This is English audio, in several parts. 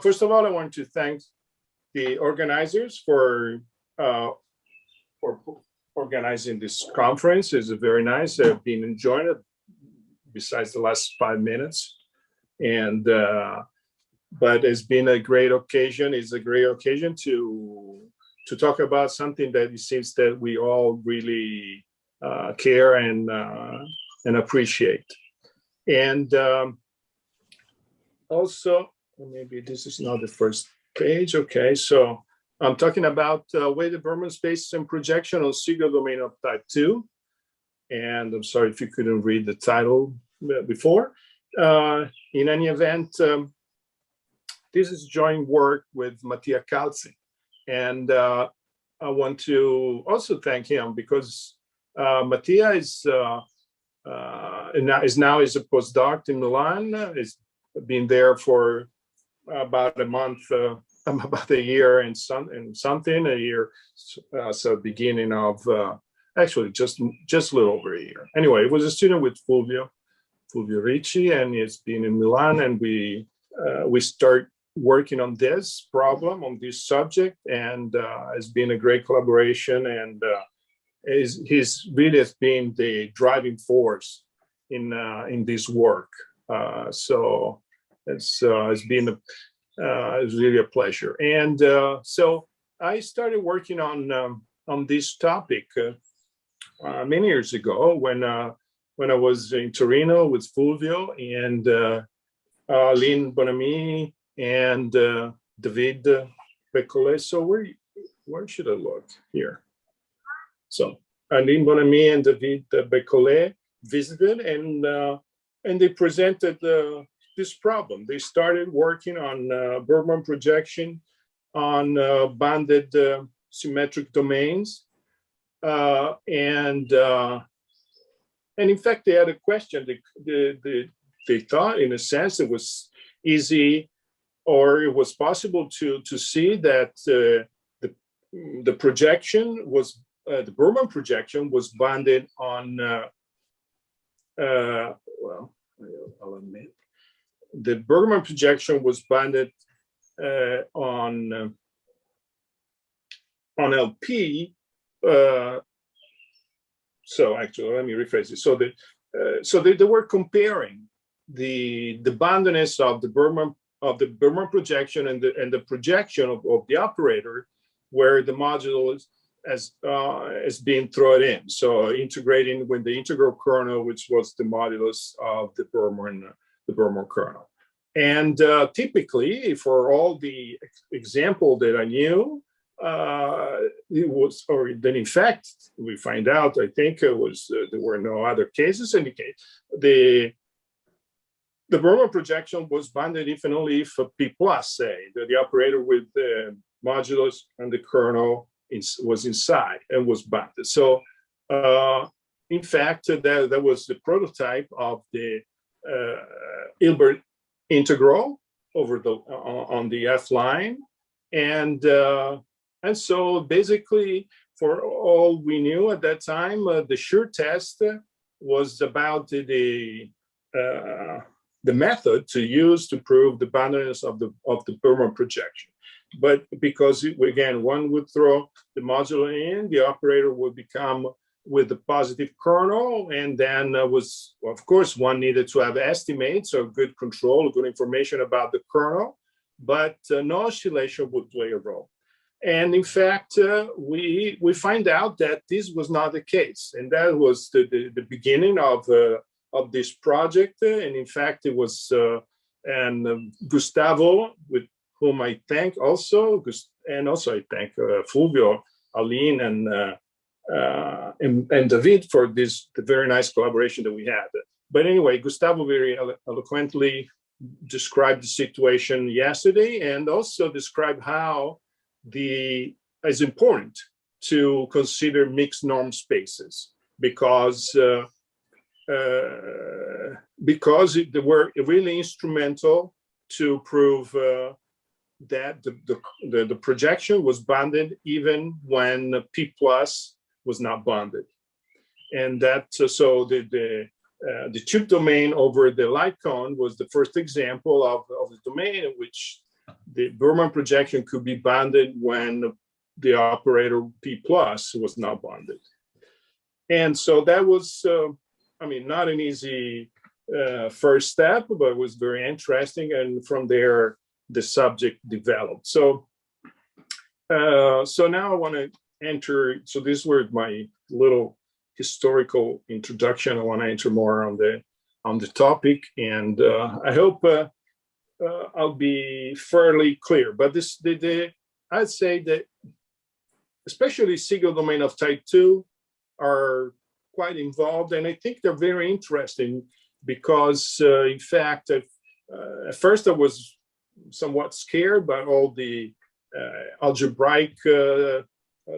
First of all, I want to thank the organizers for organizing this conference. It's very nice. I've been enjoying it besides the last 5 minutes. And but it's been a great occasion. It's a great occasion to talk about something that it seems that we all really care and appreciate. And also, maybe this is not the first page. Okay, so I'm talking about weighted Vermont space and projection on Siegel domain of type 2. And I'm sorry if you couldn't read the title before. In any event, this is joint work with Mattia Calzi. And I want to also thank him because Mattia is now a postdoc in Milan. He's been there for about a month, about a year and something, a year. So beginning of, actually just a little over a year. Anyway, he was a student with Fulvio Ricci, and he's been in Milan, and we start working on this problem, on this subject, and it's been a great collaboration, and he's really has been the driving force in this work. So it's been it's really a pleasure. And so I started working on this topic many years ago when I was in Torino with Fulvio and Lynn Bonamy and David Becole. So where should I look here? So Lynn Bonamy and David Becole visited, and they presented this problem. They started working on Bergman projection on bounded symmetric domains, and in fact they had a question. They thought, in a sense, it was easy, or it was possible to see that the projection was the Bergman projection was bounded on well, I'll admit, the Bergman projection was bounded on LP. So actually, let me rephrase it. So they were comparing the boundedness of the Bergman projection and the projection of the operator, where the module is being thrown in. So integrating with the integral kernel, which was the modulus of the Bergman kernel. And typically, for all the example that I knew, it was, or then in fact, we find out, I think it was, there were no other cases indicate the Bergman projection was bounded if and only if P plus, say, the operator with the modulus and the kernel was inside and was bounded. So in fact, that was the prototype of the Hilbert integral over on the F line, and so basically, for all we knew at that time, the sure test was about the method to use to prove the boundedness of the Bergman projection. But because, again, one would throw the modulo in, the operator would become with the positive kernel, and then was, of course, one needed to have estimates or good control, good information about the kernel, but no oscillation would play a role. And in fact, we find out that this was not the case, and that was the beginning of this project. And in fact, it was Gustavo, with whom I thank also, and also I thank Fulvio, Aline, and David for the very nice collaboration that we had. But anyway, Gustavo very eloquently described the situation yesterday, and also described how it's important to consider mixed norm spaces because they were really instrumental to prove that the projection was bounded even when P plus was not bounded, and that so the tube domain over the light cone was the first example of the domain in which the Vermont projection could be bounded when the operator P plus was not bounded. And so that was, I mean, not an easy first step, but it was very interesting. And from there, the subject developed. So, so now I want to enter, so these were my little historical introduction. I want to enter more on the topic, and I hope I'll be fairly clear. But this, I'd say that especially Siegel domain of type 2 are quite involved, and I think they're very interesting because, in fact, at first I was somewhat scared by all the algebraic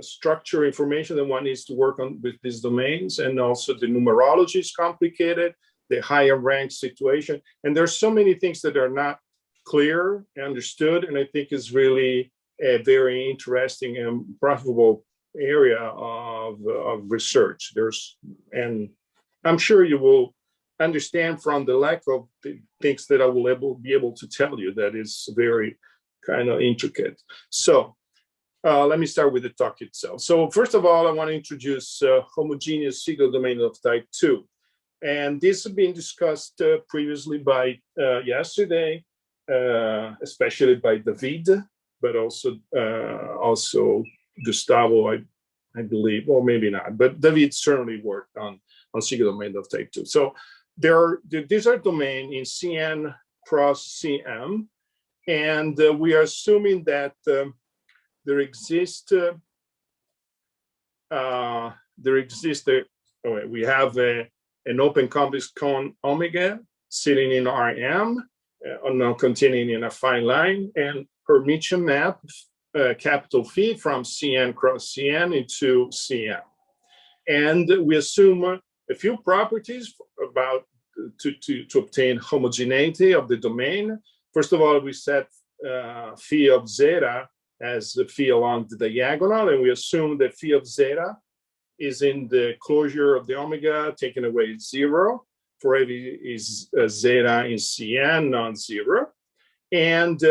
structure information that one needs to work on with these domains, and also the numerology is complicated, the higher rank situation, and there's so many things that are not clear and understood, and I think is really a very interesting and profitable area of research. And I'm sure you will understand from the lack of the things that I will be able to tell you that is very kind of intricate. So let me start with the talk itself. So first of all, I want to introduce homogeneous Siegel domain of type 2. And this has been discussed previously by yesterday, especially by David, but also Gustavo, I believe, or maybe not, but David certainly worked on Siegel domain of type 2. So these are domain in Cn cross Cm, and we are assuming that there exists we have an open convex cone omega sitting in Rm, not containing in a fine line, and Hermitian map capital Phi from Cn cross Cn into Cm. And we assume a few properties about to obtain homogeneity of the domain. First of all, we set Phi of zeta as the Phi along the diagonal, and we assume that Phi of zeta is in the closure of the omega, taking away 0 for every is zeta in Cn non-zero. And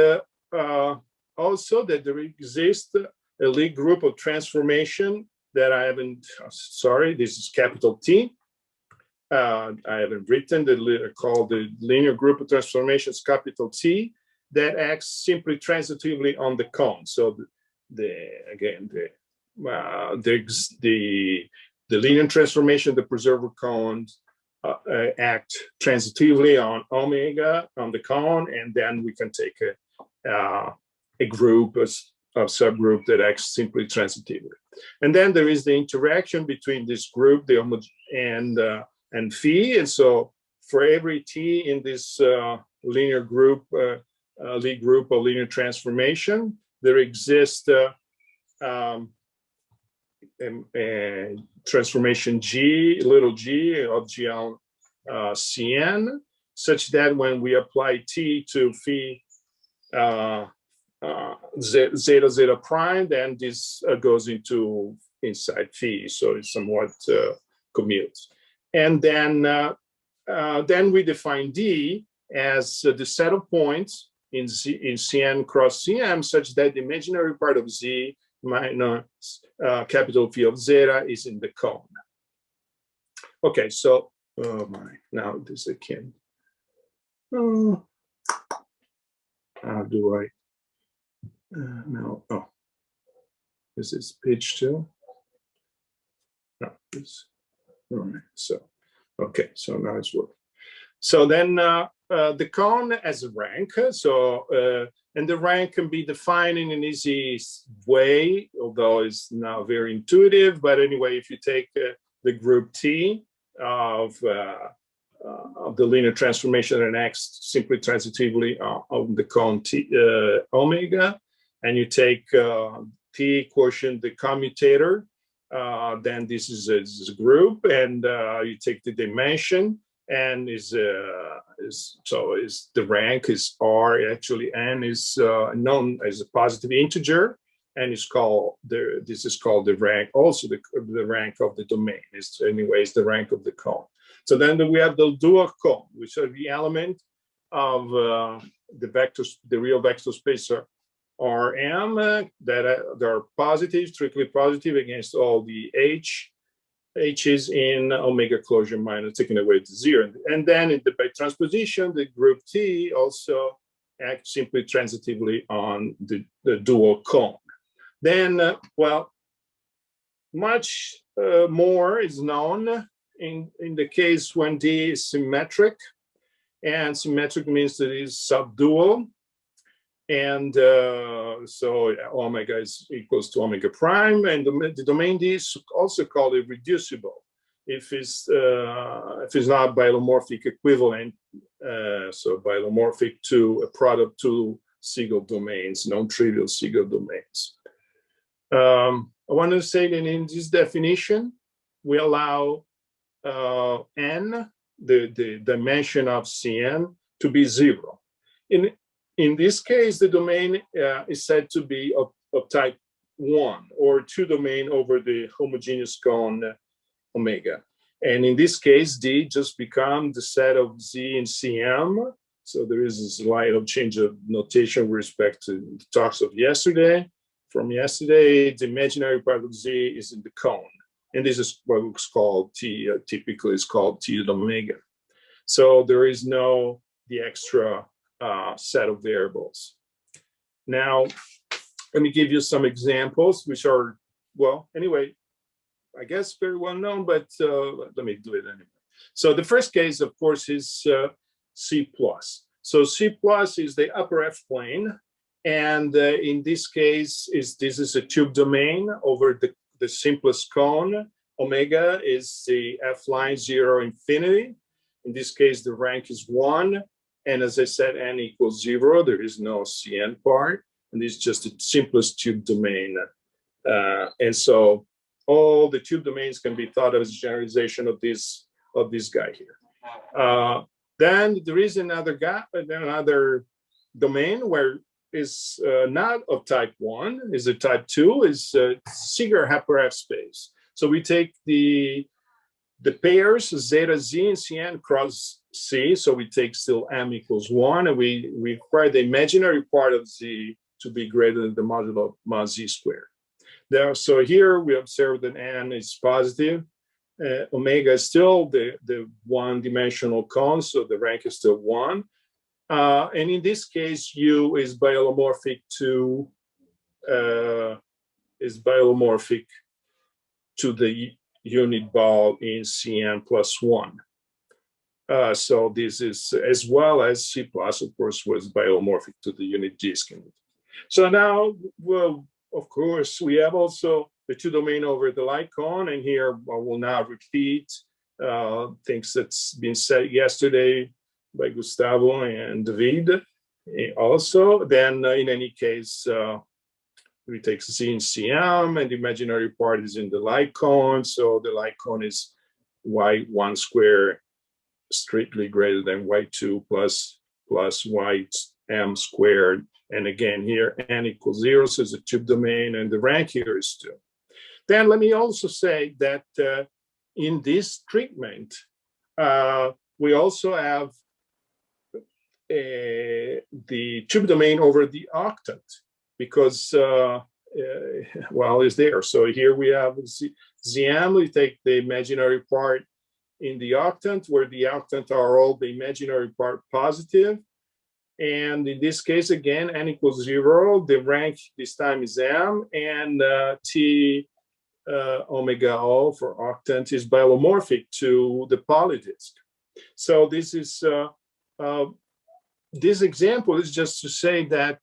also that there exists a Lie group of transformation that I haven't, sorry, this is capital T. I haven't written called the linear group of transformations, capital T, that acts simply transitively on the cone. So the linear transformation, the preserver cones act transitively on omega on the cone, and then we can take a group, a subgroup that acts simply transitively. And then there is the interaction between this group, and Phi. And so for every T in this linear group, Lie group of linear transformation, there exists a transformation G, little g of G on Cn, such that when we apply T to Phi zeta zeta prime, then this goes inside Phi, so it's somewhat commutes. And then we define D as the set of points in Cn cross Cm, such that the imaginary part of Z minus capital Phi of zeta is in the cone. Okay, so oh my, now this again. How do I? No, oh, is this page 2? No, this. All right, so okay, so now it's working. So then the cone as a rank. So and the rank can be defined in an easy way, although it's not very intuitive. But anyway, if you take the group T of the linear transformation and acts simply transitively on the cone T omega, and you take T quotient the commutator, then this is a group, and you take the dimension, and so the rank is R. Actually, N is known as a positive integer, and it's called this is called the rank. Also, the rank of the domain is, anyways, the rank of the cone. So then we have the dual cone, which are the element of the vectors, the real vector space Rm that are positive, strictly positive against all the H's in omega closure minus, taking away to zero. And then by transposition, the group T also acts simply transitively on the dual cone. Then, well, much more is known in the case when D is symmetric. And symmetric means that it is subdual. And so omega is equals to omega prime, and the domain D is also called irreducible if it's not biomorphic equivalent, so biomorphic to a product to Siegel domains, non-trivial Siegel domains. I want to say that in this definition, we allow n, the dimension of Cn, to be zero. In this case, the domain is said to be of type 1 or 2 domain over the homogeneous cone omega. And in this case, D just becomes the set of Z and Cm. So there is a slight change of notation with respect to the talks of yesterday. From yesterday, the imaginary part of Z is in the cone. And this is what is called T, typically is called T to the omega. So there is no the extra set of variables. Now, let me give you some examples, which are, well, anyway, I guess very well known, but let me do it anyway. So the first case, of course, is C+. So C+ is the upper F plane. And in this case, this is a tube domain over the simplest cone. Omega is the F line 0 infinity. In this case, the rank is 1. And as I said, n equals 0. There is no Cn part. And this is just the simplest tube domain. And so all the tube domains can be thought of as a generalization of this guy here. Then there is another domain where is not of type 1, is a type 2, is Siegel hyper F space. So we take the pairs zeta Z and Cn cross C, so we take still m equals 1, and we require the imaginary part of Z to be greater than the modulo of mod Z squared. There, so here we observe that n is positive. Omega is still the one-dimensional cone, so the rank is still 1. And in this case, U is biomorphic to the unit ball in Cn plus 1. So this is, as well as C+, of course, was biomorphic to the unit disk. So now, well, of course, we have also the two domain over the light cone, and here I will not repeat things that's been said yesterday by Gustavo and David also. Then in any case, we take Z and Cm, and the imaginary part is in the light cone. So the light cone is y1 squared strictly greater than y2 plus ym squared. And again, here n equals 0, so it's a tube domain, and the rank here is 2. Then let me also say that in this treatment, we also have the tube domain over the octant, because, well, it's there. So here we have Zm, we take the imaginary part in the octant, where the octant are all the imaginary part positive. And in this case, again, n equals 0. The rank this time is m, and T omega O for octant is biomorphic to the polydisk. So this is this example is just to say that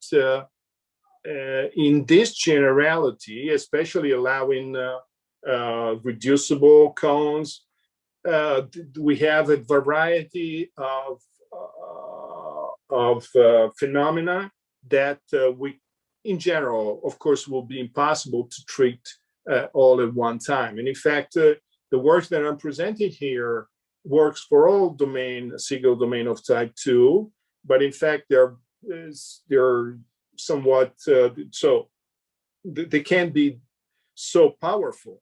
in this generality, especially allowing reducible cones, we have a variety of phenomena that we, in general, of course, will be impossible to treat all at one time. And in fact, the work that I'm presenting here works for all domain, Siegel domain of type 2, but in fact, they're somewhat, so they can't be so powerful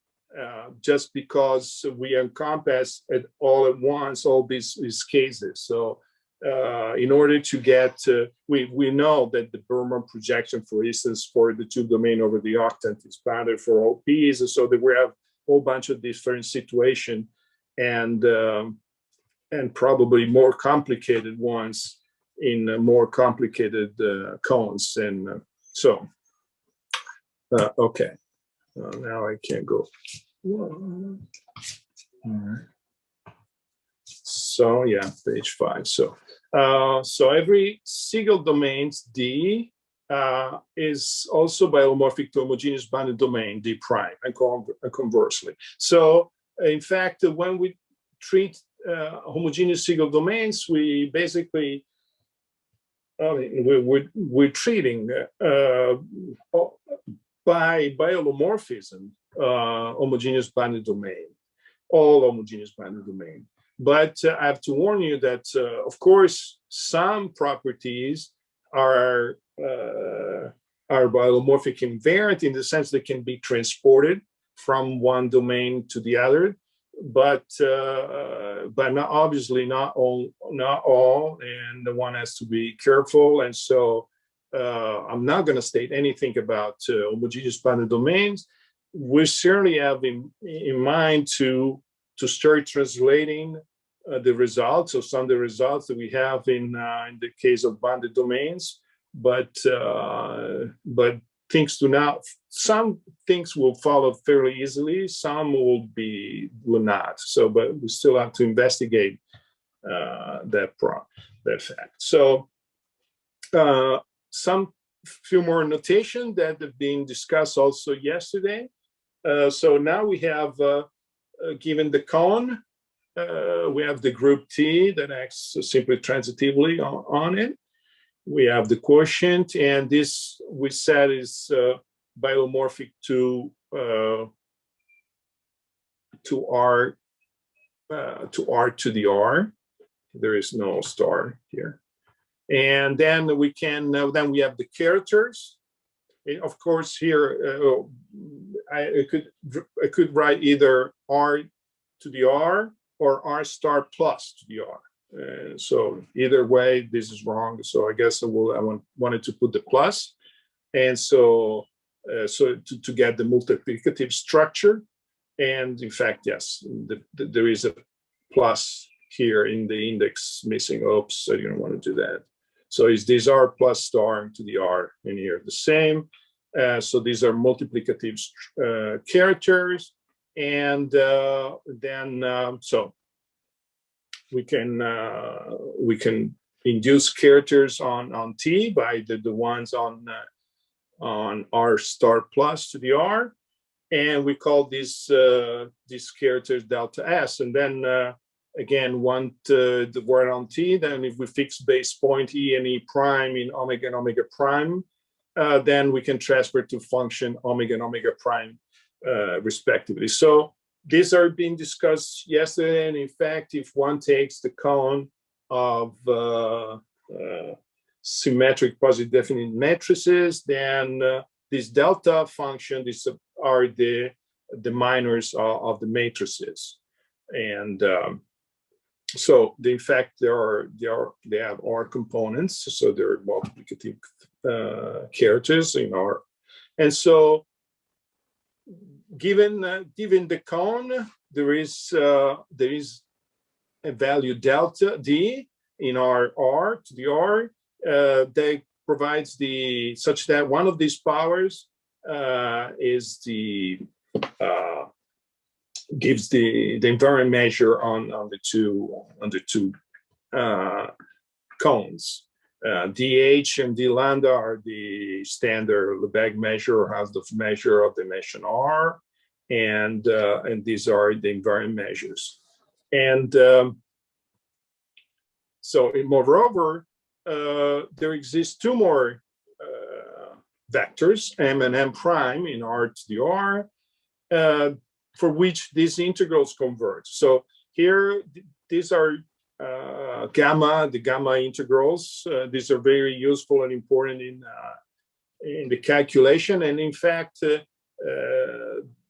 just because we encompass it all at once, all these cases. So in order to get, we know that the Berman projection, for instance, for the tube domain over the octant is bounded for all p's, so that we have a whole bunch of different situations and probably more complicated ones in more complicated cones. And so, okay, now I can't go. All right. So yeah, page 5. So every Siegel domains D is also biomorphic to homogeneous bounded domain D prime, and conversely. So in fact, when we treat homogeneous Siegel domains, we basically, we're treating by holomorphism homogeneous bounded domain, all homogeneous bounded domain. But I have to warn you that, of course, some properties are biomorphic invariant in the sense they can be transported from one domain to the other, but not, obviously not all, and the one has to be careful. And so I'm not going to state anything about homogeneous bounded domains. We certainly have in mind to start translating the results of some of the results that we have in the case of bounded domains, but things do not. Some things will follow fairly easily. Some will not. So, but we still have to investigate that fact. So, some few more notation that have been discussed also yesterday. So now we have given the cone. We have the group T that acts simply transitively on it. We have the quotient, and this we said is biomorphic to R to the R. There is no star here, and then we can then we have the characters. And of course, here I could write either R to the R or R star plus to the R. So either way, this is wrong. So I guess I wanted to put the plus, and so to get the multiplicative structure. And in fact, yes, there is a plus here in the index missing. Oops, I didn't want to do that. So these are plus star to the R, and here the same. So these are multiplicative characters, and then so we can induce characters on T by the ones on R star plus to the R, and we call these characters delta S, and then again want the word on T. Then if we fix base point E and E prime in omega and omega prime, then we can transfer to function omega and omega prime respectively. So these are being discussed yesterday, and in fact, if one takes the cone of symmetric positive definite matrices, then this delta function, these are the minors of the matrices, and so in fact they have R components, so they're multiplicative characters in R, and so given the cone, there is a value delta D in R to the R that provides such that one of these powers is gives the invariant measure on the two cones. DH and D lambda are the standard Lebesgue measure or Hausdorff measure of dimension R, and these are the invariant measures. And so, moreover, there exist two more vectors, M and M prime in R to the R, for which these integrals converge. So here, these are the gamma integrals. These are very useful and important in the calculation. And in fact,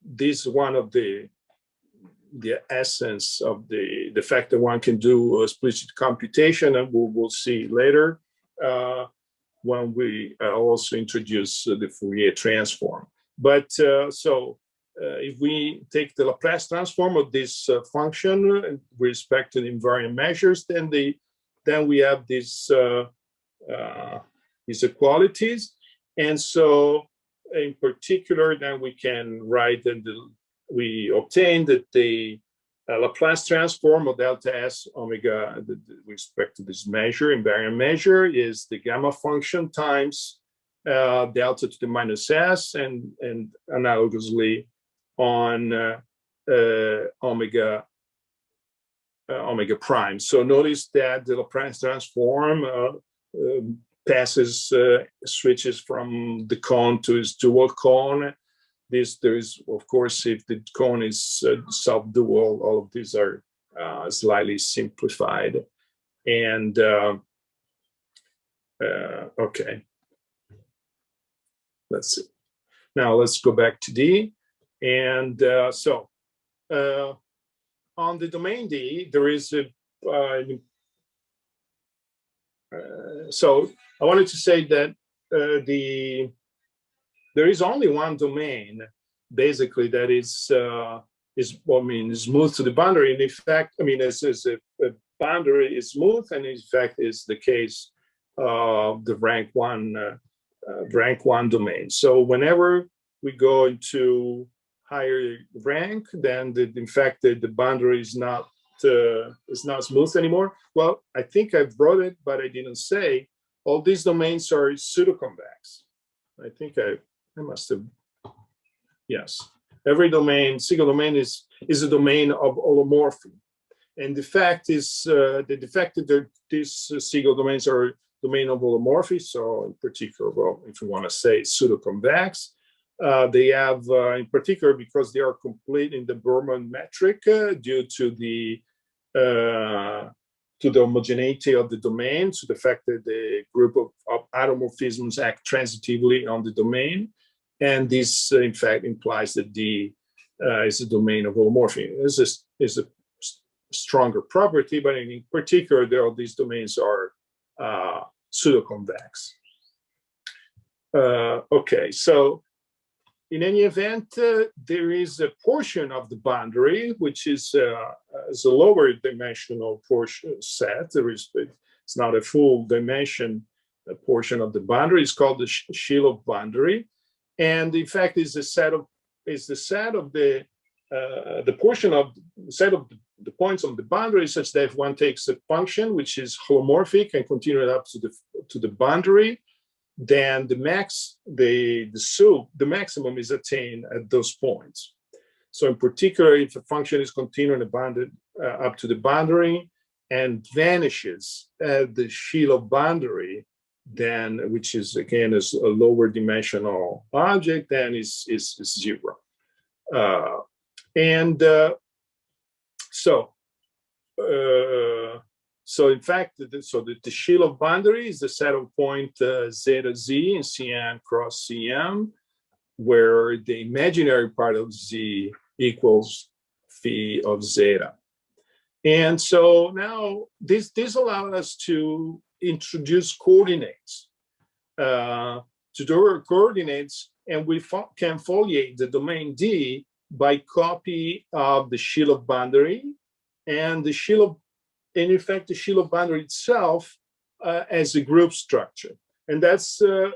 this is one of the essence of the the fact that one can do explicit computation, and we'll see later when we also introduce the Fourier transform. But if we take the Laplace transform of this function with respect to the invariant measures, then we have these equalities. And so in particular, then we can write that we obtain that the Laplace transform of delta S omega with respect to this measure, invariant measure, is the gamma function times delta to the minus S, and analogously on omega prime. So notice that the Laplace transform switches from the cone to its dual cone. There is, of course, if the cone is self-dual, all of these are slightly simplified. And okay, let's see. Now let's go back to D. And on the domain D, there is a so I wanted to say that there is only one domain, basically, that is smooth to the boundary. And in fact, a boundary is smooth, and in fact, is the case of the rank one domain. So whenever we go into higher rank, then in fact the boundary is not smooth anymore. Well, I think I wrote it, but I didn't say all these domains are pseudoconvex. I think I must have. Yes, every domain, Siegel domain is a domain of holomorphy, and the fact is that these Siegel domains are domain of holomorphy. So in particular, well, if you want to say pseudoconvex, they have, in particular, because they are complete in the Vermont metric due to the homogeneity of the domain, to the fact that the group of automorphisms act transitively on the domain. And this, in fact, implies that D is a domain of holomorphy. This is a stronger property, but in particular, these domains are pseudoconvex. Okay, so in any event, there is a portion of the boundary which is a lower dimensional portion set. It's not a full dimension portion of the boundary. It's called the Shilov boundary, and in fact, is the set of the points on the boundary, such that if one takes a function which is holomorphic and continue it up to the boundary, then the maximum is attained at those points. So in particular, if a function is continuing bounded up to the boundary and vanishes at the Shilov boundary, then, which is again is a lower dimensional object, then is zero. So in fact, the Shilov boundary is the set of point zeta z in Cn cross Cm, where the imaginary part of z equals phi of zeta. And so now this allows us to introduce coordinates, to do coordinates, and we can foliate the domain D by copy of the Shilov boundary and the Shilov. And in fact, the Shilov boundary itself as a group structure, and that's a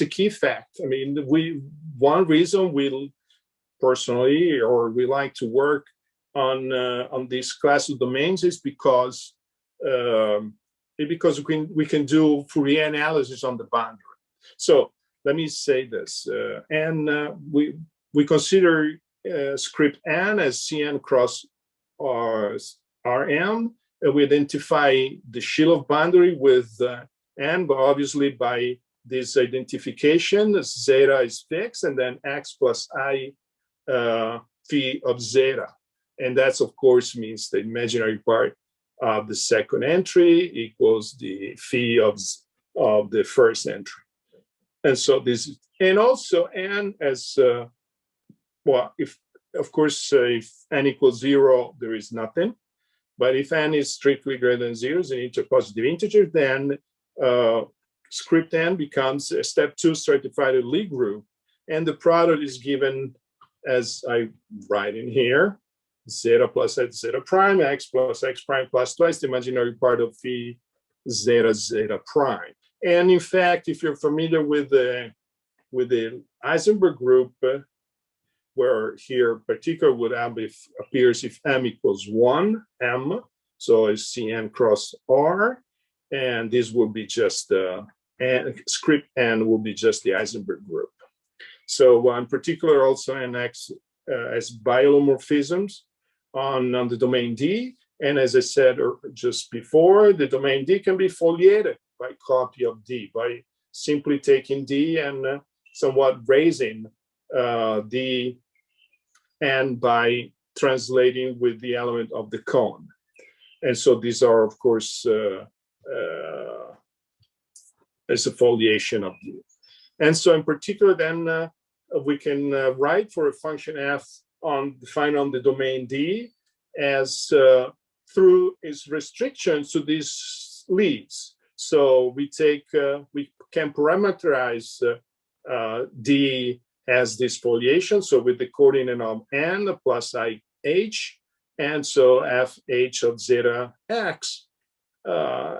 key fact. I mean, one reason we personally we like to work on this class of domains is because we can do Fourier analysis on the boundary. So let me say this, and we consider script n as Cn cross Rm, and we identify the Shilov boundary with n, but obviously by this identification, zeta is fixed, and then x plus I phi of zeta. And that's, of course, means the imaginary part of the second entry equals the phi of the first entry. And so this, and also n as, well, if of course, if n equals 0, there is nothing. But if n is strictly greater than 0, is an positive integer, then script n becomes a step 2 stratified Lie group. And the product is given as I write in here, zeta plus x zeta prime, x plus x prime plus twice the imaginary part of phi zeta zeta prime. And in fact, if you're familiar with the Heisenberg group, where here particular would appears if m equals 1, m, so it's Cn cross R, and this will be just and script n will be just the Heisenberg group. So in particular, also NX as biolomorphisms on the domain D. And as I said just before, the domain D can be foliated by copy of D, by simply taking D and somewhat raising D, and by translating with the element of the cone. And so these are, of course, as a foliation of D. And so in particular, then we can write for a function f defined on the domain D as through its restrictions to these leads. So we can parameterize D as this foliation, so with the coordinate of n plus IH, and so fh of zeta x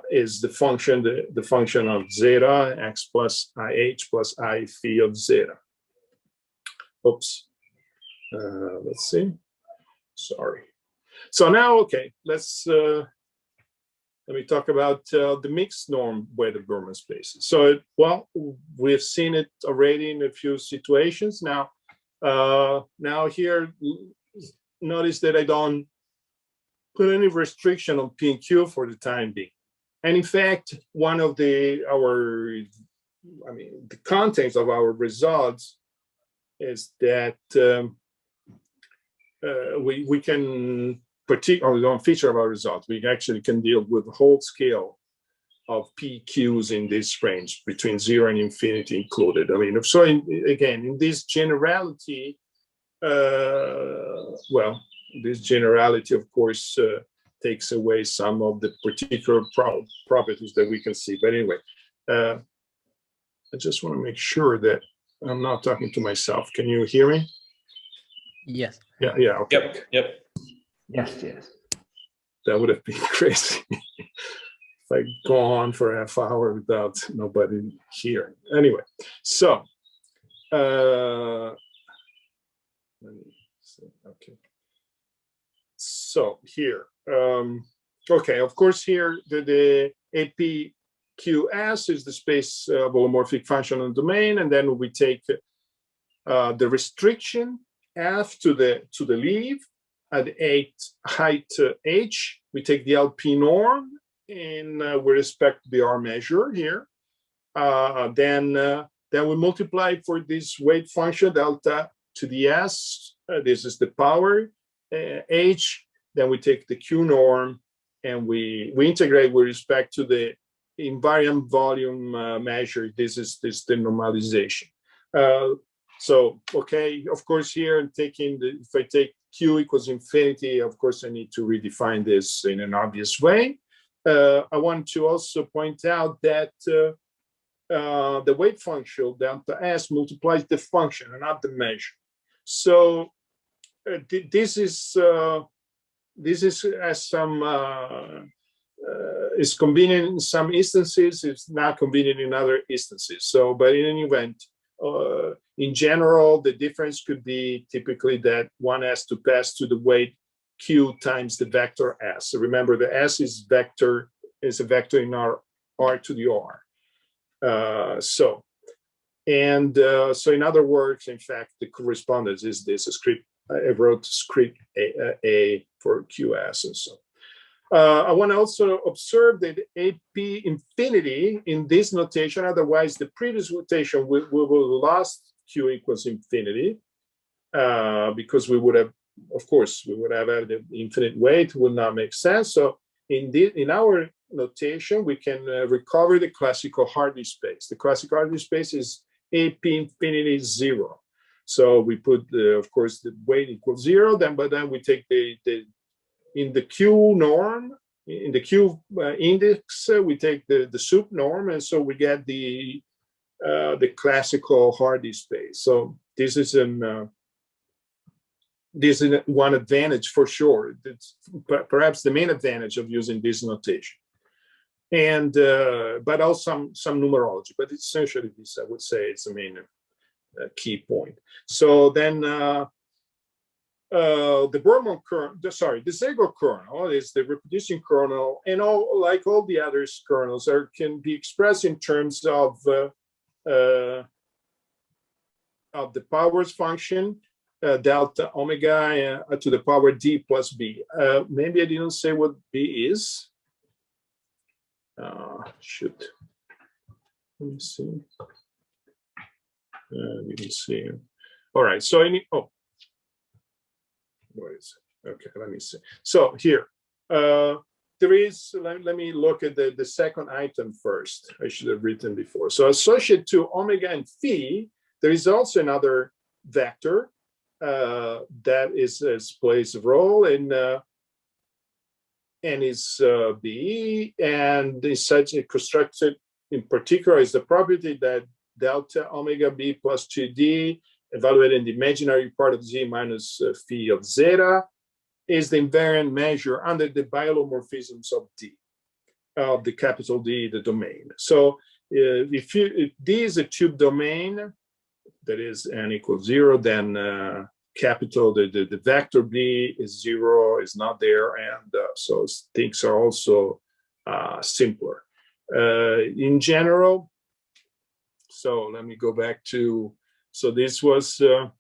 is the function of zeta x plus IH plus I phi of zeta. Oops. Let's see. Sorry. So now, okay, let me talk about the mixed norm weighted Berman spaces. So, well, we've seen it already in a few situations. Now, here, notice that I don't put any restriction on P and Q for the time being. And in fact, one of the contents of our results is that we can, particularly on feature of our results, we actually can deal with the whole scale of PQs in this range between 0 and infinity included. I mean, so again, in this generality, this generality, of course, takes away some of the particular properties that we can see. But anyway, I just want to make sure that I'm not talking to myself. Can you hear me? Yes. Yeah, okay. Yep. Yes. That would have been crazy if I go on for a half hour without nobody hearing. Anyway, so let me see. Okay. So here, okay, of course, here the APQS is the space of holomorphic function on domain, and then we take the restriction F to the leaf at height H. We take the LP norm in with respect to the R measure here. Then we multiply for this weight function delta to the S. This is the power H. Then we take the Q norm and we integrate with respect to the invariant volume measure. This is the normalization. So, okay, of course, here if I take Q equals infinity, of course, I need to redefine this in an obvious way. I want to also point out that the weight function delta S multiplies the function and not the measure. So this is as some is convenient in some instances. It's not convenient in other instances. So, but in any event, in general, the difference could be typically that one has to pass to the weight Q times the vector S. So remember, the S is a vector in R to the R. So in other words, in fact, the correspondence is this script. I wrote script A for QS and so. I want to also observe that AP infinity in this notation, otherwise the previous notation we will lost Q equals infinity because we would have, of course, we would have had the infinite weight, would not make sense. So in our notation, we can recover the classical Hartley space. The classical Hartley space is AP infinity 0. So we put, of course, the weight equals 0. But then we take in the Q norm, in the Q index, we take the soup norm, and so we get the classical Hardy space. So this is one advantage for sure. It's perhaps the main advantage of using this notation. And but also some numerology, but essentially this, I would say, it's the main key point. So then the Vermont kernel, the Siegel kernel is the reproducing kernel, and like all the other kernels can be expressed in terms of the powers function, delta omega to the power d plus b. Maybe I didn't say what b is. Shoot. Let me see. You can see. All right. So what is it? Okay. Let me see. So here, there is. Let me look at the second item first. I should have written before. So associated to omega and phi, there is also another vector that plays a role in. And is B, and is such a constructed in particular is the property that delta omega B plus 2D evaluated in the imaginary part of Z minus phi of zeta is the invariant measure under the biolomorphisms of D, of the capital D, the domain. So if D is a tube domain, that is n equals 0, then capital the vector B is 0, is not there, and so things are also simpler in general. So let me go back to, so this was I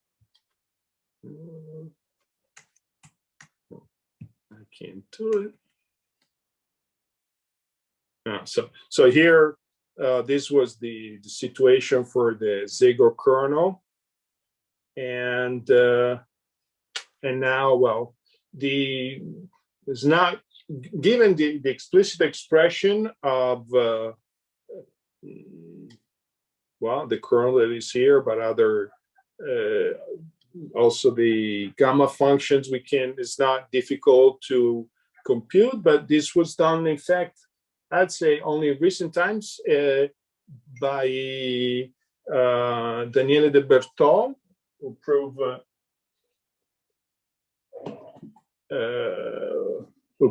can't do it. So here this was the situation for the Siegel kernel. And now, well, is not given the explicit expression of well, the kernel that is here, but other also the gamma functions it's not difficult to compute, but this was done, in fact, I'd say only in recent times by Daniele de Bertol, who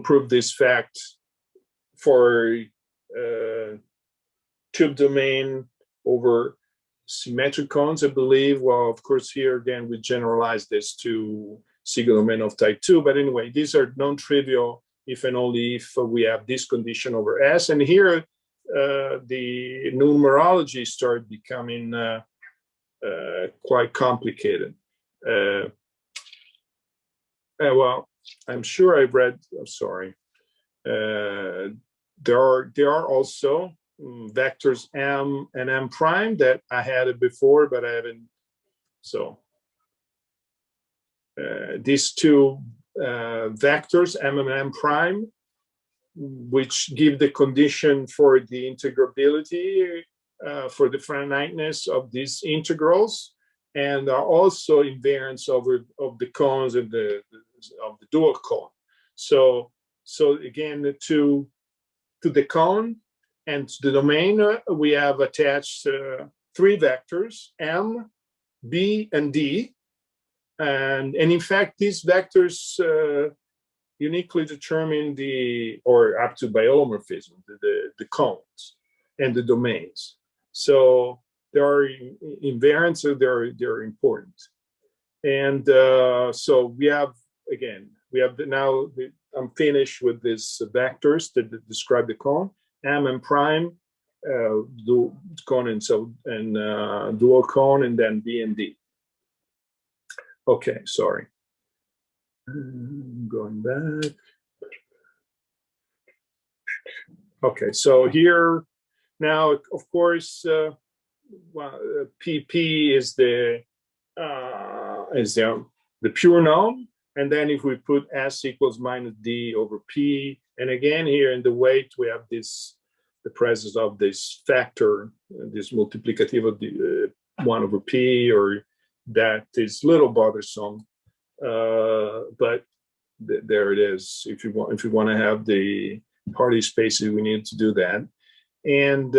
prove this fact for tube domain over symmetric cones, I believe. Well, of course, here again we generalize this to Siegel domain of type 2. But anyway, these are non-trivial if and only if we have this condition over S. And here the numerology started becoming quite complicated. Well, I'm sure I've read. I'm sorry. There are also vectors m and m prime that I had it before, but I haven't. So these two vectors m and m prime, which give the condition for the integrability. For the finiteness of these integrals, and are also invariants of the cones and of the dual cone. So again, to the cone and to the domain, we have attached three vectors, m, b, and d, and in fact these vectors uniquely determine or up to biolomorphism, the cones and the domains. So there are invariants, so they're important. And so we have now, I'm finished with these vectors that describe the cone, m and prime, cone and dual cone, and then b and d. Okay, sorry. Going back. Okay, so here, now, of course, PP is the pure norm, and then if we put S equals minus D over P, and again here in the weight we have the presence of this factor, this multiplicative of the 1 over P, or that is a little bothersome, but there it is. If you want to have the Hardy spaces, we need to do that. And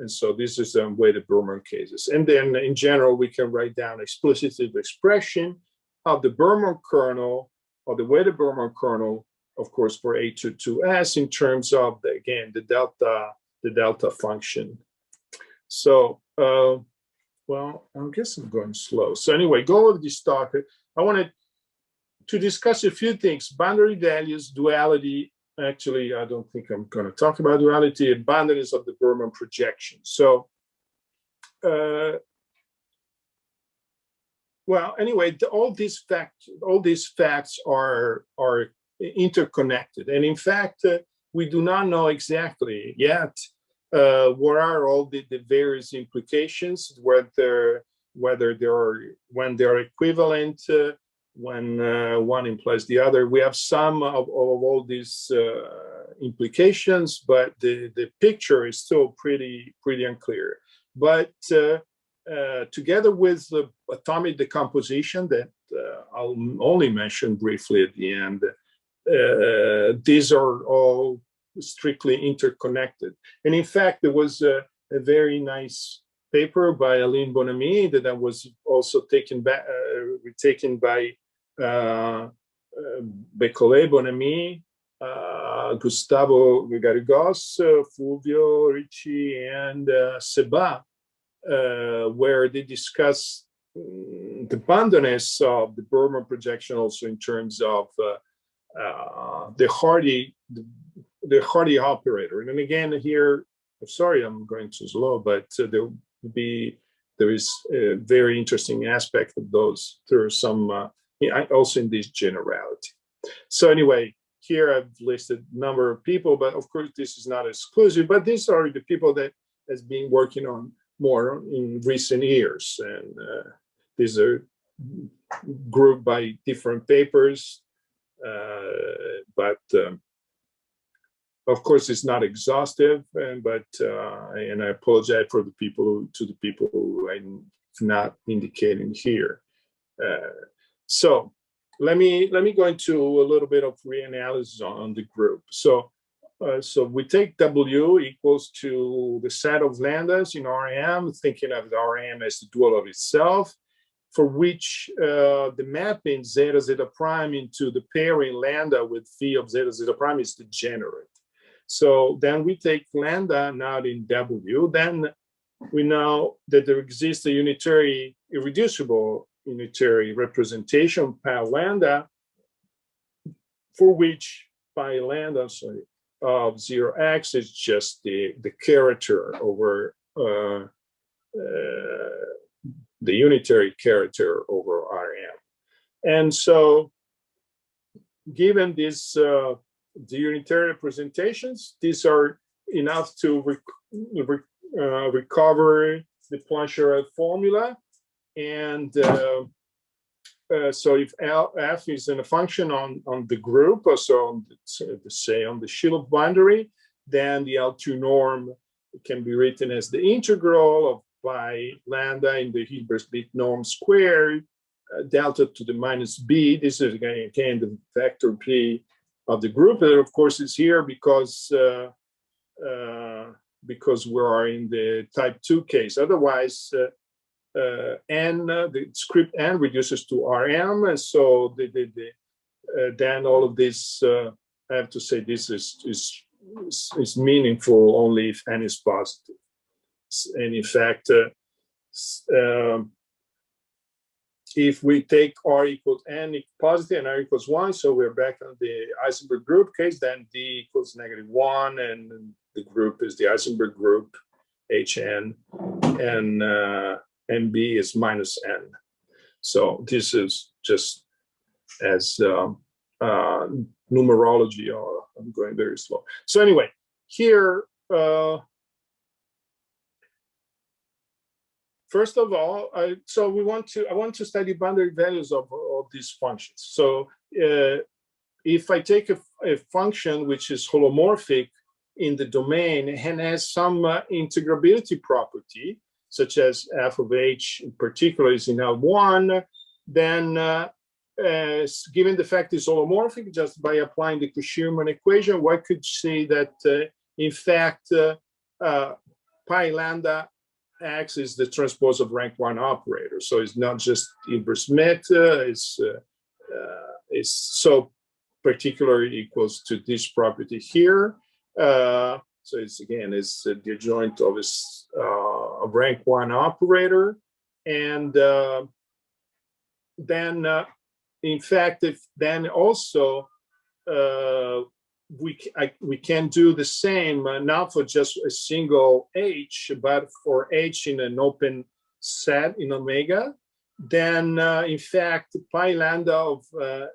so this is the weighted Berman cases. And then in general, we can write down explicative expression of the Berman kernel, or the weighted Berman kernel, of course, for A22S in terms of, again, the delta function. So, well, I guess I'm going slow. So anyway, go over this talk. I wanted to discuss a few things: boundary values, duality. Actually, I don't think I'm going to talk about duality, and boundaries of the Berman projection. So, well, anyway, all these facts are interconnected, and in fact, we do not know exactly yet what are all the various implications, whether there are, when they are equivalent, when one implies the other. We have some of all these implications, but the picture is still pretty unclear. But together with the atomic decomposition that I'll only mention briefly at the end, these are all strictly interconnected. And in fact, there was a very nice paper by Aline Bonamy that was also taken by Becolé, Bonamy, Gustavo Garrigos, Fulvio Ricci, and Seba, where they discuss the boundedness of the Berman projection, also in terms of the Hardy operator. And then again, here, I'm sorry, I'm going too slow, but there is a very interesting aspect of those. There are some also in this generality. So anyway, here I've listed a number of people, but of course this is not exclusive, but these are the people that has been working on more in recent years. And these are grouped by different papers, but of course it's not exhaustive, and I apologize to the people who I'm not indicating here. So let me go into a little bit of reanalysis on the group. So we take W equals to the set of lambdas in RM, thinking of the RM as the dual of itself, for which the mapping zeta zeta prime into the pairing lambda with phi of zeta zeta prime is degenerate. So then we take lambda now in W. Then we know that there exists a unitary, irreducible unitary representation pi lambda, for which pi lambda of 0x is just the character over the unitary character over Rm. And so given this the unitary representations, these are enough to recover the Poincare formula. And so if F is in a function on the group, or so say on the Shilov boundary, then the L2 norm can be written as the integral of pi lambda in the Hilbert-Bit norm squared, delta to the minus b. This is again the vector p of the group. And of course, it's here because we are in the type 2 case. Otherwise, n, the script n reduces to Rm, and so then all of this, I have to say, this is meaningful only if n is positive. And in fact, if we take R equals n positive and R equals 1, so we're back on the Heisenberg group case, then D equals -1, and the group is the Heisenberg group, Hn, and MB is -n. So this is just as numerology, or I'm going very slow. So anyway, here, first of all, I want to study boundary values of these functions. So if I take a function which is holomorphic in the domain and has some integrability property, such as f of h in particular is in L1, then given the fact it's holomorphic, just by applying the Cauchy-Riemann equation, one could say that in fact pi lambda x is the transpose of rank 1 operator. So it's not just inverse meta, it's so particularly equals to this property here. So it's again, it's the adjoint of its rank 1 operator. And then in fact, if then also we can do the same, not for just a single h, but for h in an open set in omega, then in fact pi lambda of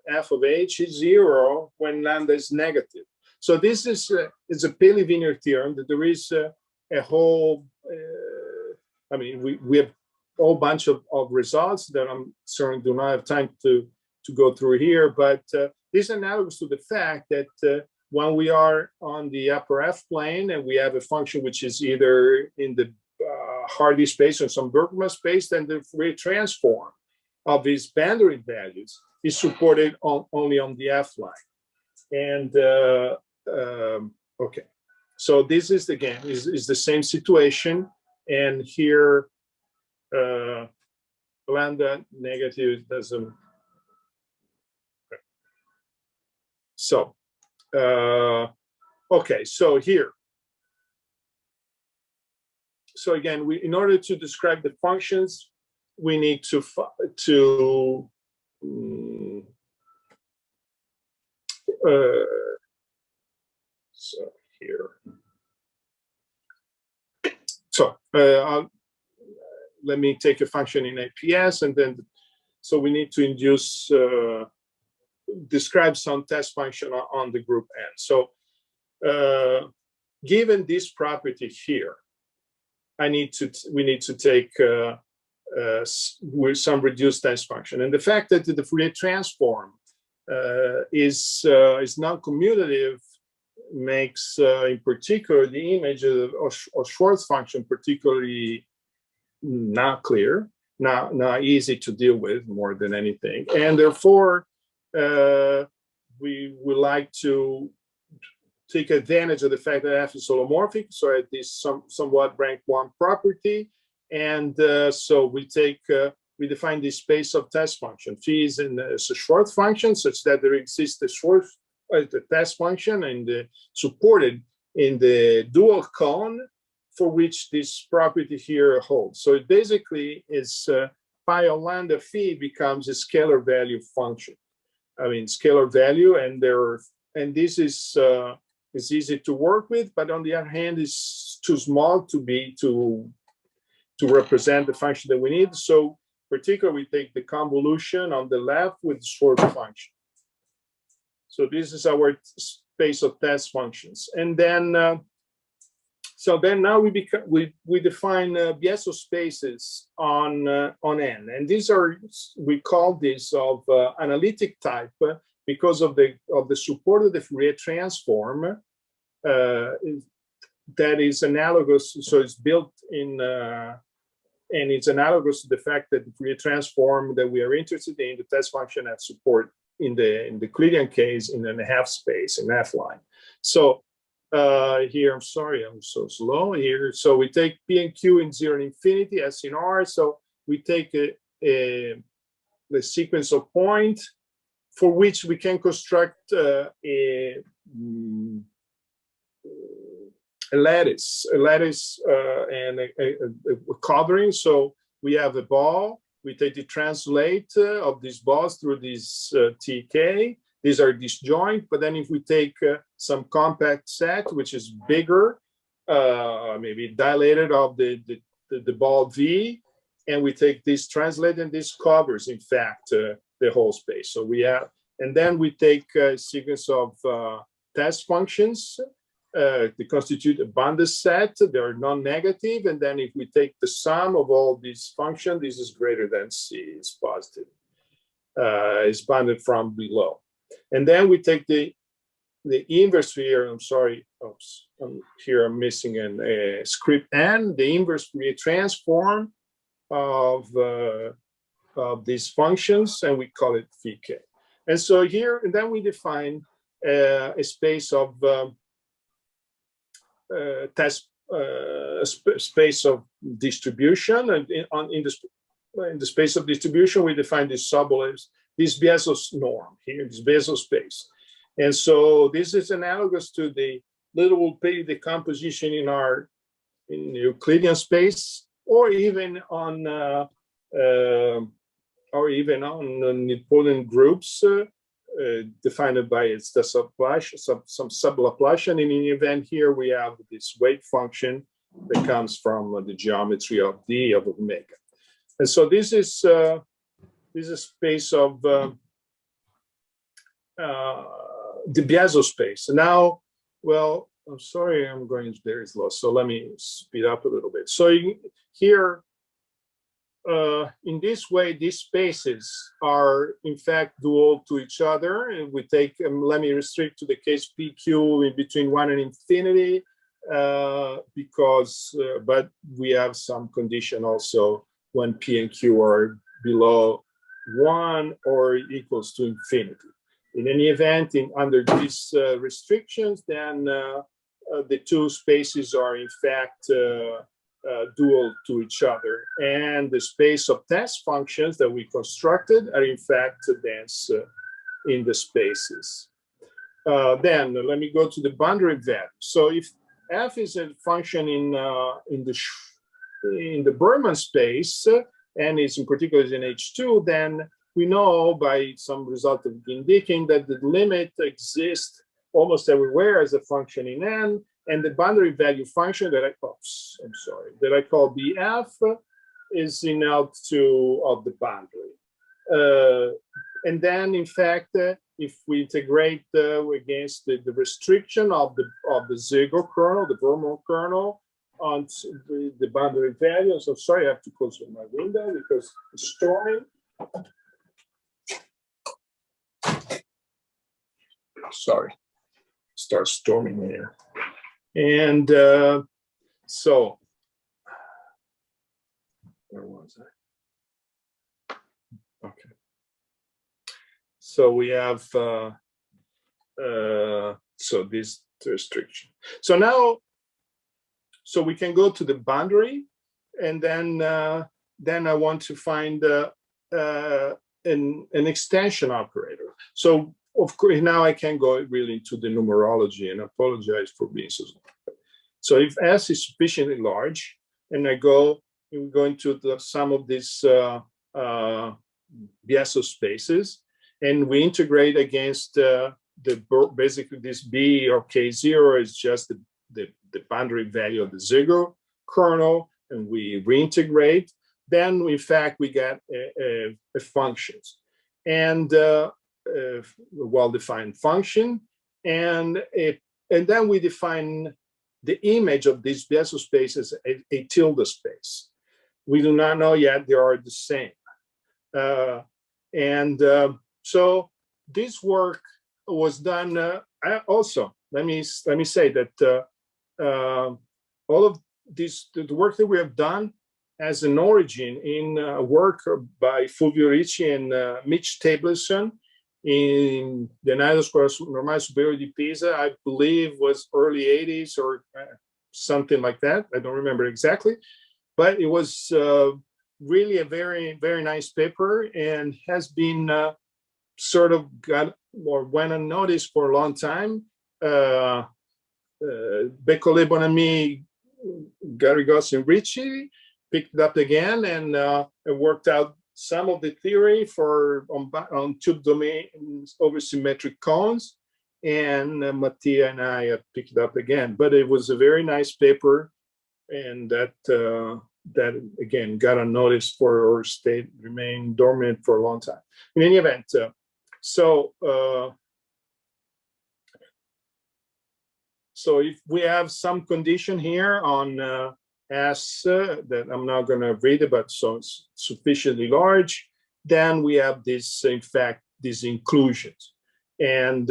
f of h is 0 when lambda is negative. So this is a Paley-Wiener theorem that there is a whole, I mean, we have a whole bunch of results that I'm certainly do not have time to go through here, but this is analogous to the fact that when we are on the upper F plane and we have a function which is either in the Hardy space or some Bergman space, then the Fourier transform of these boundary values is supported only on the F line. And okay, so this is again is the same situation, and here lambda negative doesn't. Okay. So okay, so here. So again, in order to describe the functions, we need to so here. So let me take a function in APS, and then so we need to induce describe some test function on the group N. So given this property here, we need to take with some reduced test function, and the fact that the Fourier transform is non-commutative makes in particular the image of Schwartz function particularly not clear, not easy to deal with more than anything, and therefore we would like to take advantage of the fact that F is holomorphic, so at this somewhat rank 1 property, and so we define the space of test function. Phi is a Schwartz function such that there exists a Schwartz test function and supported in the dual cone for which this property here holds. So it basically is pi of lambda phi becomes a scalar value function. I mean scalar value, and this is easy to work with, but on the other hand, it's too small to represent the function that we need. So particularly, we take the convolution on the left with the Schwartz function. So this is our space of test functions, and then so then now we define Beso spaces on N, and these are, we call this of analytic type because of the support of the Fourier transform that is analogous. So it's built in and it's analogous to the fact that the Fourier transform that we are interested in, the test function has support in the Euclidean case in a half space in F line. So here, I'm sorry, I'm so slow here. So we take P and Q in 0 and infinity, S in R. So we take the sequence of points for which we can construct a lattice and a covering. So we have a ball. We take the translate of these balls through this TK. These are disjoint, but then if we take some compact set, which is bigger, maybe dilated of the ball V, and we take this translate, and this covers, in fact, the whole space. So we have, and then we take a sequence of test functions to constitute a bounded set. They are non-negative, and then if we take the sum of all these functions, this is greater than C, it's positive. It's bounded from below. And then we take the the inverse Fourier, I'm sorry, oops, here I'm missing a script n, the inverse Fourier transform of these functions, and we call it phi k. And so here, and then we define a space of space of distribution, and in the space of distribution, we define this sublevel, this Beso norm here, this Beso space. And so this is analogous to the little P decomposition in Euclidean space, or even on Nilpolyan groups defined by some sub-Laplacian. And in any event, here we have this wave function that comes from the geometry of D of omega. And so this is a space of the Beso space. Now, well, I'm sorry, I'm going very slow, so let me speed up a little bit. So here, in this way, these spaces are in fact dual to each other. And we take, let me restrict to the case PQ in between 1 and infinity, because, but we have some condition also when P and Q are below 1 or equals to infinity. In any event, under these restrictions, then the two spaces are in fact dual to each other, and the space of test functions that we constructed are in fact dense in the spaces. Then let me go to the boundary value. So if f is a function in the Berman space, and is in particular in H2, then we know by some result of indicating that the limit exists almost everywhere as a function in N, and the boundary value function that I call BF is in L2 of the boundary. And then, in fact, if we integrate against the restriction of the Siegel kernel, the Vermont kernel, on the boundary values. I'm sorry, I have to close my window because it's storming. Sorry, start storming here. And so, where was I? Okay. So we have, so this restriction. So now, so we can go to the boundary, and then I want to find an extension operator. So of course, now I can go really into the numerology, and apologize for being so slow. So if S is sufficiently large, and I go into the sum of these Beso spaces, and we integrate against basically this B or K0 is just the boundary value of the Siegel kernel, and we reintegrate, then in fact we get a functions, and a well-defined function, and then we define the image of these Beso spaces as a tilde space. We do not know yet they are the same, so this work was done. Also, let me say that all of this, the work that we have done has an origin in work by Fulvio Ricci and Mitch Tableson in the United Square Normale Superiore di Pisa. I believe was early 80s or something like that. I don't remember exactly, but it was really a very, very nice paper, and has been sort of got or went unnoticed for a long time. Bécollet, Bonamy, Garrigos, and Ricci picked it up again, and worked out some of the theory on tube domains over symmetric cones. And Mattia and I have picked it up again. But it was a very nice paper, and that again got unnoticed or remained dormant for a long time. In any event, so if we have some condition here on S that I'm not going to read it, but so it's sufficiently large, then we have this, in fact, these inclusions. And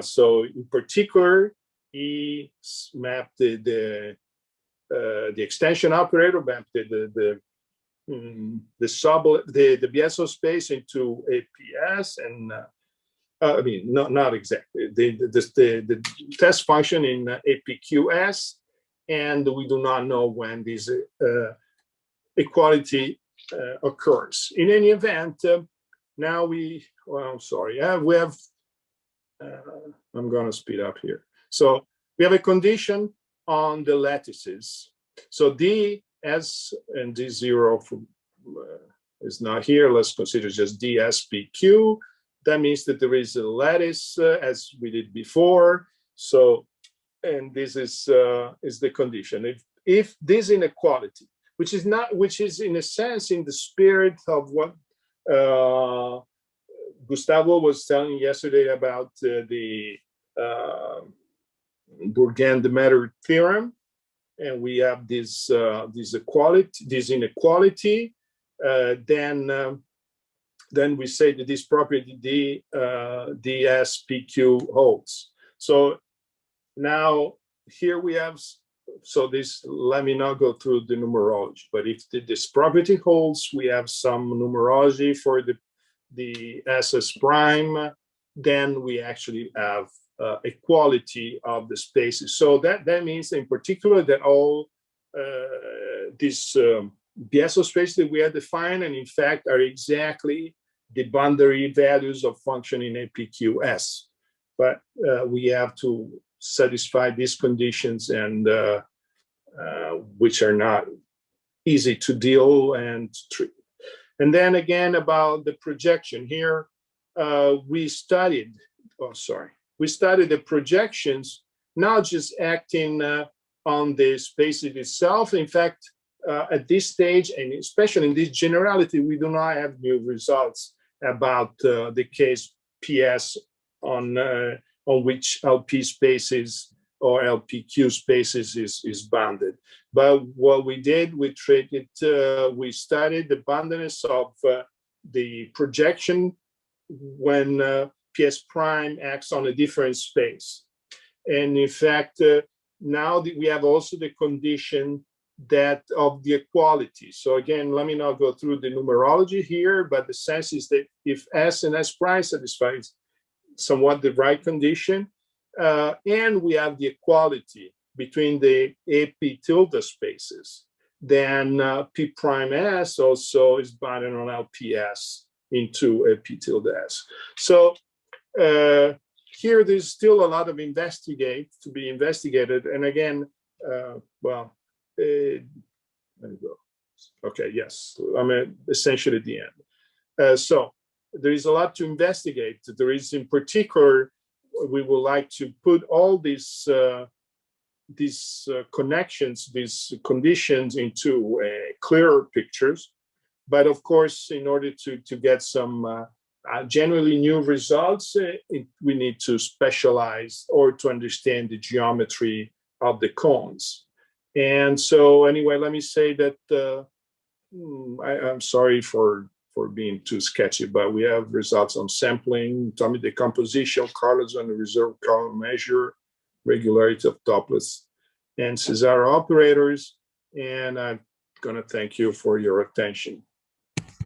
so in particular, he mapped the extension operator, mapped the Beso space into APS, and I mean, not exactly the test function in APQS, and we do not know when this equality occurs. In any event, now we have. I'm going to speed up here. So we have a condition on the lattices. So D S and D0 is not here. Let's consider just DSPQ. That means that there is a lattice as we did before. So, and this is the condition. If this inequality, which is in a sense in the spirit of what Gustavo was telling yesterday about the Bourgain-de-Matter theorem, and we have this inequality, then we say that this property DSPQ holds. So now here we have, so this, let me not go through the numerology, but if this property holds, we have some numerology for the SS prime, then we actually have equality of the spaces. So that means in particular that all these Beso spaces that we have defined, and in fact are exactly the boundary values of function in APQS. But we have to satisfy these conditions, and which are not easy to deal and treat. And then again about the projection here, we studied the projections, not just acting on the space itself. In fact, at this stage, and especially in this generality, we do not have new results about the case PS on which LP spaces or LPQ spaces is bounded. But what we did, we studied the boundedness of the projection when PS prime acts on a different space. And in fact, now we have also the condition that of the equality. So again, let me not go through the numerology here, but the sense is that if S and S prime satisfies somewhat the right condition, and we have the equality between the AP tilde spaces, then P prime S also is bounded on LPS into AP tilde S. So here there's still a lot of to be investigated. And again, let me go. Okay, yes, I'm essentially at the end. So there is a lot to investigate. There is, in particular, we would like to put all these connections, these conditions into clearer pictures. But of course, in order to get some generally new results, we need to specialize or to understand the geometry of the cones. And so anyway, let me say that I'm sorry for being too sketchy, but we have results on sampling, atomic decomposition, colors on the reserved column measure, regularity of doublets, and Cesare operators. And I'm going to thank you for your attention.